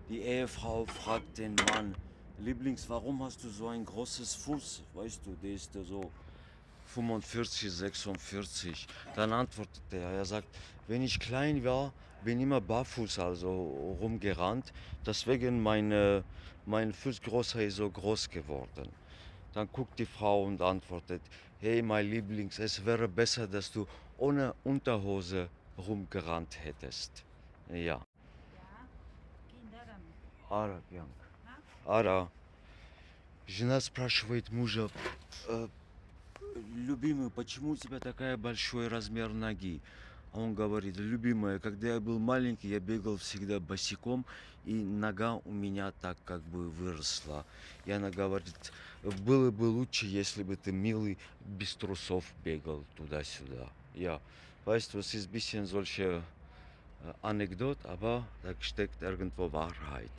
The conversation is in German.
Die Ehefrau fragt den Mann, Lieblings, warum hast du so ein großes Fuß? Weißt du, der ist ja so 45, 46. Dann antwortet er sagt, wenn ich klein war, bin immer barfuß also rumgerannt, deswegen mein Fuß größer ist so groß geworden. Dann guckt die Frau und antwortet, hey mein Lieblings, es wäre besser, dass du ohne Unterhose rumgerannt hättest. Ja. Ja, Kinderам. Ара, Янг. А? Ара. Жена спрашивает мужа, «Э, любимый, почему у тебя такая большой размер ноги? А он говорит, любимая, когда я был маленький, я бегал всегда босиком, и нога у меня так как бы выросла. И она говорит, было бы лучше, если бы ты, mилый, без трусов begel туда-сюда. Ja, weißt du, es ist ein bisschen solche Anekdot, aber da steckt irgendwo Wahrheit.